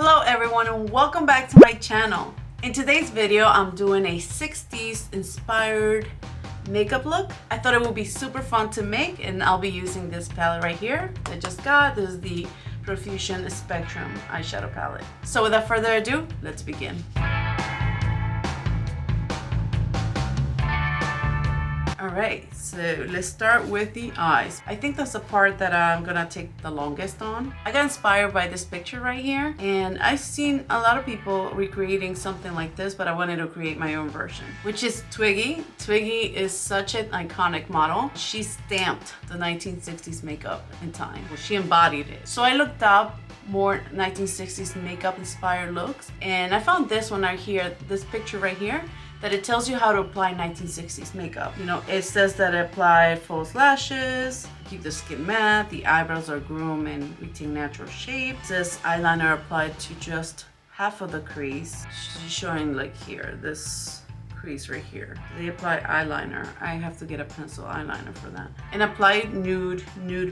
Hello everyone and welcome back to my channel. In today's video, I'm doing a 60s inspired makeup look. I thought it would be super fun to make, and I'll be using this palette right here that I just got. This is the Profusion Spectrum eyeshadow palette. So without further ado, let's begin. Alright, so let's start with the eyes. I think that's the part that I'm gonna take the longest on. I got inspired by this picture right here, and I've seen a lot of people recreating something like this, but I wanted to create my own version, which is Twiggy. Twiggy is such an iconic model. She stamped the 1960s makeup in time. Well, she embodied it. So I looked up more 1960s makeup inspired looks, and I found this one right here, this picture right here, that it tells you how to apply 1960s makeup. You know, it says that apply false lashes, keep the skin matte, the eyebrows are groomed and retain natural shape. It says eyeliner applied to just half of the crease. She's showing like here, this crease right here. They apply eyeliner. I have to get a pencil eyeliner for that. And apply nude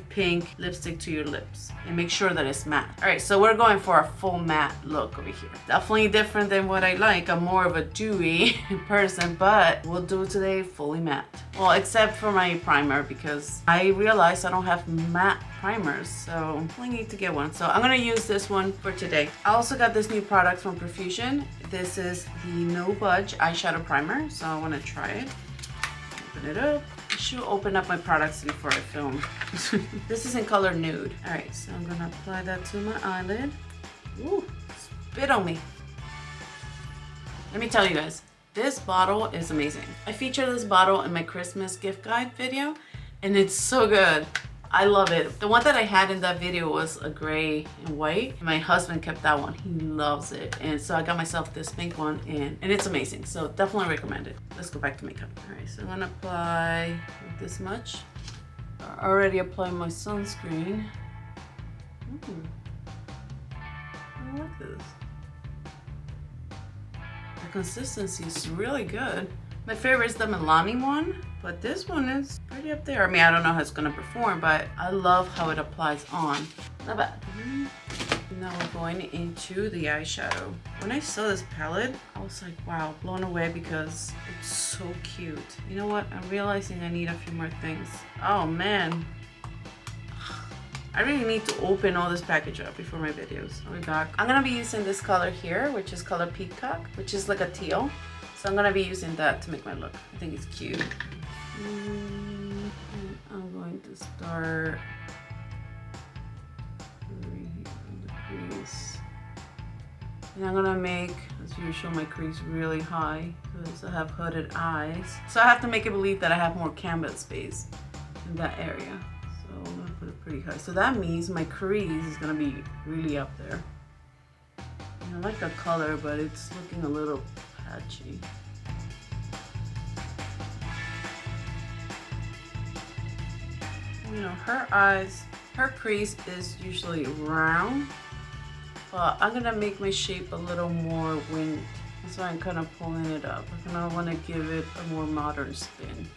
pink lipstick to your lips and make sure that it's matte. All right, so we're going for a full matte look over here. Definitely different than what I like. I'm more of a dewy person, but we'll do today fully matte. Well, except for my primer, because I realized I don't have matte primers, so I need to get one. So I'm gonna use this one for today. I also got this new product from Profusion. This is the No Budge eyeshadow primer, so I want to try it. Open it up. I should open up my products before I film. This is in color nude. All right, so I'm gonna apply that to my eyelid. Ooh, spit on me. Let me tell you guys, this bottle is amazing. I featured this bottle in my Christmas gift guide video, and it's so good. I love it. The one that I had in that video was a gray and white. My husband kept that one. He loves it. And so I got myself this pink one, and it's amazing. So definitely recommend it. Let's go back to makeup. All right, so I'm gonna apply this much. I already applied my sunscreen. I like this. The consistency is really good. My favorite is the Milani one, but this one is pretty up there. I mean, I don't know how it's gonna perform, but I love how it applies on. Not bad. Now we're going into the eyeshadow. When I saw this palette, I was like, wow, blown away because it's so cute. You know what? I'm realizing I need a few more things. Oh man. I really need to open all this package up before my videos. I'll be back. I'm gonna be using this color here, which is color Peacock, which is like a teal. So I'm gonna be using that to make my look. I think it's cute. And I'm going to start right here in the crease. And I'm gonna make, as usual, my crease really high because I have hooded eyes. So I have to make it believe that I have more canvas space in that area. So I'm gonna put it pretty high. So that means my crease is gonna be really up there. And I like the color, but it's looking a little patchy. You know, her eyes, her crease is usually round, but I'm gonna make my shape a little more winged. That's why I'm kind of pulling it up. I kind of want to give it a more modern spin.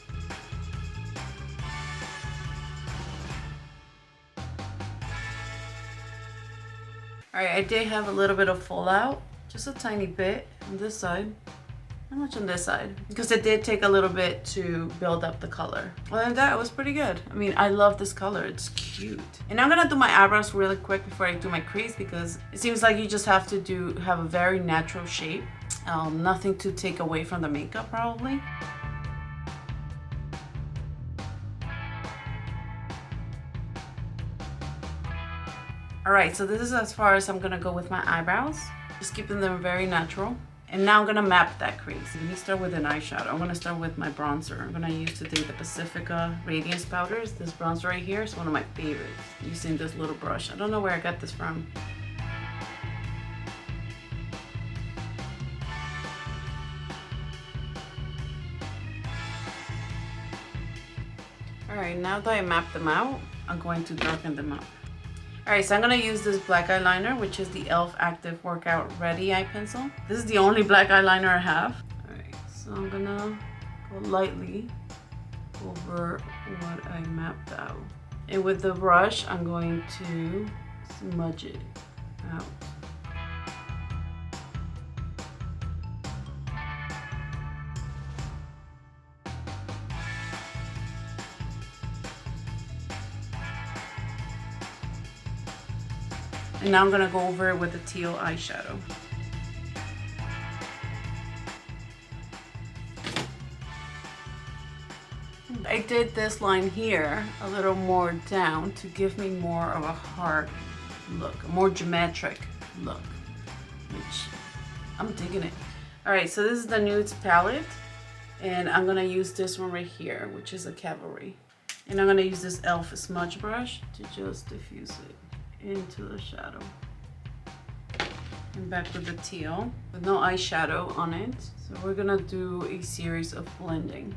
All right, I did have a little bit of fallout, just a tiny bit on this side. Not much on this side, because it did take a little bit to build up the color. Other than that, it was pretty good. I mean, I love this color, it's cute. And I'm gonna do my eyebrows really quick before I do my crease, because it seems like you just have to have a very natural shape. Nothing to take away from the makeup, probably. All right, so this is as far as I'm gonna go with my eyebrows. Just keeping them very natural. And now I'm gonna map that crease. Let me start with an eyeshadow. I'm gonna start with my bronzer. I'm gonna use today the Pacifica Radiance Powders. This bronzer right here is one of my favorites. Using this little brush. I don't know where I got this from. All right, now that I mapped them out, I'm going to darken them up. Alright, so I'm going to use this black eyeliner, which is the e.l.f. Active Workout Ready eye pencil. This is the only black eyeliner I have. Alright, so I'm going to go lightly over what I mapped out. And with the brush, I'm going to smudge it out. And now I'm gonna go over it with the teal eyeshadow. I did this line here a little more down to give me more of a hard look, a more geometric look, which I'm digging it. All right, so this is the nudes palette, and I'm gonna use this one right here, which is a Cavalry. And I'm gonna use this e.l.f. smudge brush to just diffuse it into the shadow. And back with the teal, with no eyeshadow on it. So we're gonna do a series of blending.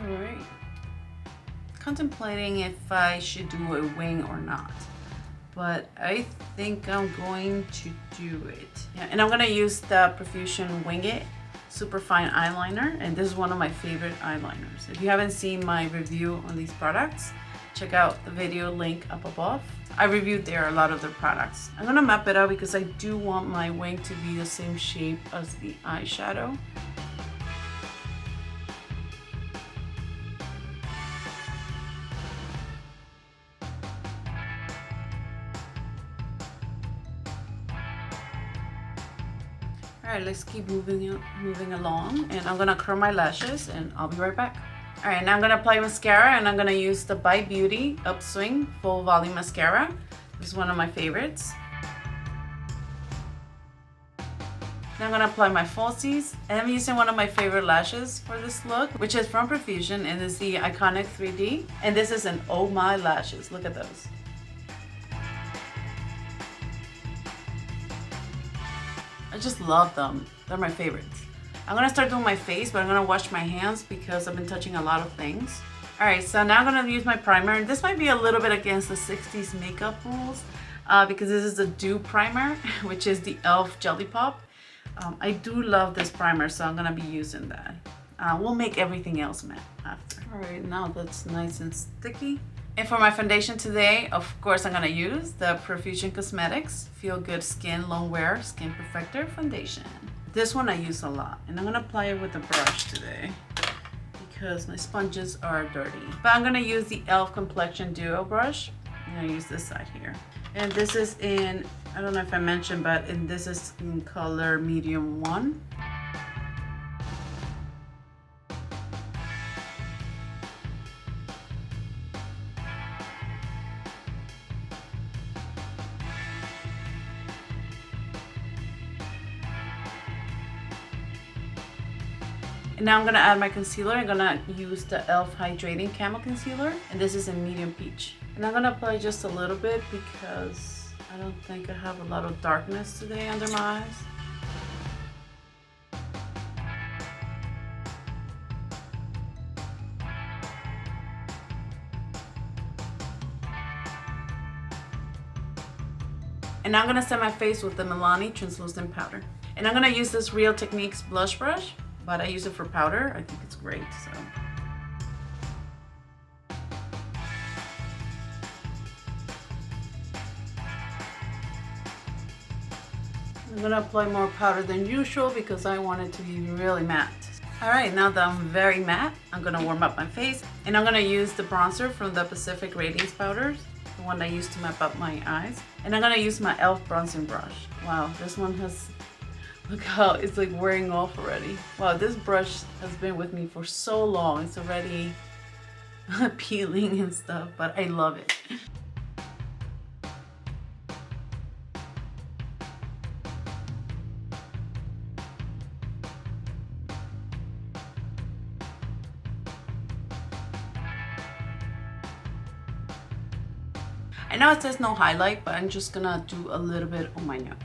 Alright, contemplating if I should do a wing or not, but I think I'm going to do it. Yeah, and I'm gonna use the Profusion Wing It Superfine Eyeliner, and this is one of my favorite eyeliners. If you haven't seen my review on these products, check out the video link up above. I reviewed there a lot of their products. I'm gonna map it out because I do want my wing to be the same shape as the eyeshadow. All right, let's keep moving along, and I'm gonna curl my lashes, and I'll be right back. All right, now I'm gonna apply mascara, and I'm gonna use the By Beauty Upswing Full Volume Mascara. This is one of my favorites. Now I'm gonna apply my falsies, and I'm using one of my favorite lashes for this look, which is from Profusion, and is the Iconic 3D. And this is an Oh My lashes. Look at those. I just love them. They're my favorites. I'm gonna start doing my face, but I'm gonna wash my hands because I've been touching a lot of things. All right, so now I'm gonna use my primer. This might be a little bit against the 60s makeup rules because this is the Dew Primer, which is the e.l.f. Jelly Pop. I do love this primer, so I'm gonna be using that. We'll make everything else matte after. All right, now that's nice and sticky. And for my foundation today, of course, I'm gonna use the Profusion Cosmetics Feel Good Skin Lone Wear Skin Perfector Foundation. This one I use a lot, and I'm gonna apply it with a brush today because my sponges are dirty. But I'm gonna use the e.l.f. Complexion Duo brush. I'm gonna use this side here. And this is in, I don't know if I mentioned, but this is in color medium 1. And now I'm gonna add my concealer. I'm gonna use the e.l.f. Hydrating Camo Concealer, and this is in medium peach. And I'm gonna apply just a little bit because I don't think I have a lot of darkness today under my eyes. And now I'm gonna set my face with the Milani Translucent Powder. And I'm gonna use this Real Techniques blush brush, but I use it for powder. I think it's great, so. I'm gonna apply more powder than usual because I want it to be really matte. All right, now that I'm very matte, I'm gonna warm up my face, and I'm gonna use the bronzer from the Pacific Radiance Powders, the one I used to map up my eyes. And I'm gonna use my e.l.f. bronzing brush. Wow, this one has, look how it's like wearing off already. Wow, this brush has been with me for so long. It's already peeling and stuff, but I love it. I know it says no highlight, but I'm just gonna do a little bit on my nose.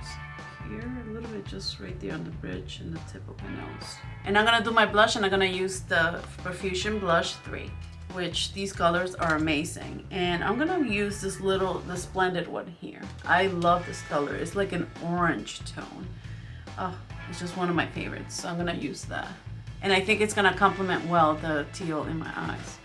Here, a little bit just right there on the bridge and the tip of my nose. And I'm gonna do my blush, and I'm gonna use the Profusion Blush 3, which these colors are amazing. And I'm gonna use this the Splendid one here. I love this color. It's like an orange tone. Oh, it's just one of my favorites, so I'm gonna use that. And I think it's gonna complement well the teal in my eyes.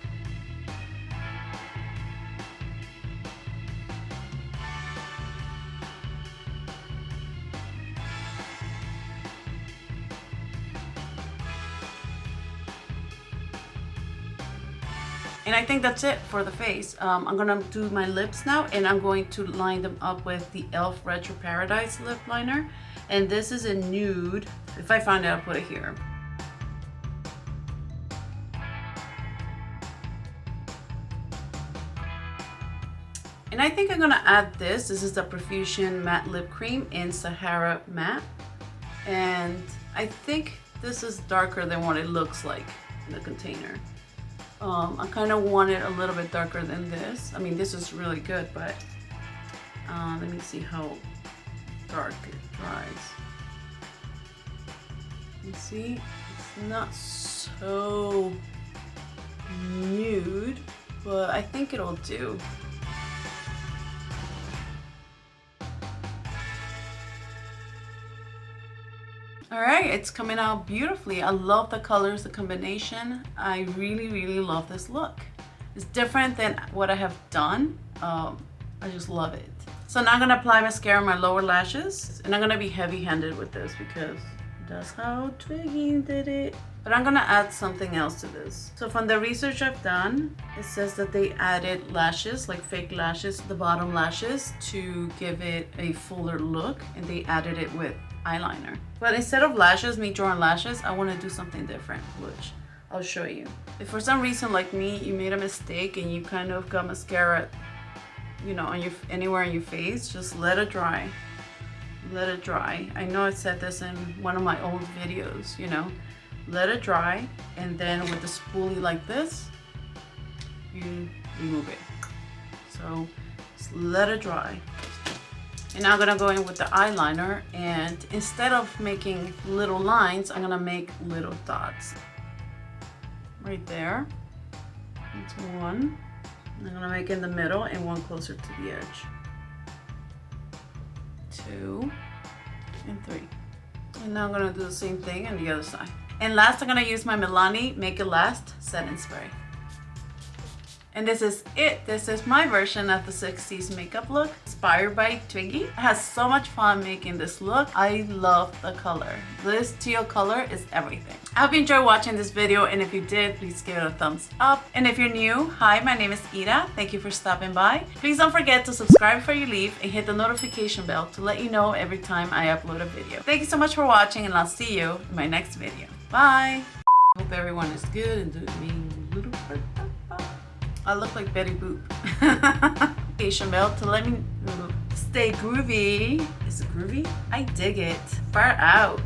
And I think that's it for the face. I'm gonna do my lips now, and I'm going to line them up with the e.l.f. Retro Paradise lip liner. And this is a nude. If I find it, I'll put it here. And I think I'm gonna add this. This is the Profusion Matte Lip Cream in Sahara Matte. And I think this is darker than what it looks like in the container. I kind of want it a little bit darker than this. I mean, this is really good, but let me see how dark it dries. You see, it's not so nude, but I think it'll do. Alright, it's coming out beautifully. I love the colors, the combination. I really love this look. It's different than what I have done. I just love it. So now I'm going to apply mascara on my lower lashes. And I'm going to be heavy-handed with this because that's how Twiggy did it. But I'm going to add something else to this. So from the research I've done, it says that they added lashes, like fake lashes, the bottom lashes, to give it a fuller look. And they added it with eyeliner. But instead of lashes, me drawing lashes, I want to do something different, which I'll show you. If for some reason, like me, you made a mistake and you kind of got mascara, you know, on your anywhere on your face, just let it dry. Let it dry. I know I said this in one of my old videos, you know. Let it dry, and then with the spoolie like this, you remove it. So just let it dry. And now I'm gonna go in with the eyeliner, and instead of making little lines, I'm gonna make little dots. Right there. That's one. I'm gonna make in the middle and one closer to the edge. 2 and 3. And now I'm gonna do the same thing on the other side. And last, I'm gonna use my Milani Make It Last setting spray. And this is it. This is my version of the 60s makeup look, inspired by Twiggy. I had so much fun making this look. I love the color. This teal color is everything. I hope you enjoyed watching this video, and if you did, please give it a thumbs up. And if you're new, hi, my name is Ita. Thank you for stopping by. Please don't forget to subscribe before you leave and hit the notification bell to let you know every time I upload a video. Thank you so much for watching, and I'll see you in my next video. Bye. Hope everyone is good and doing little part. I look like Betty Boop. Notification bell to let me stay groovy. Is it groovy? I dig it. Far out.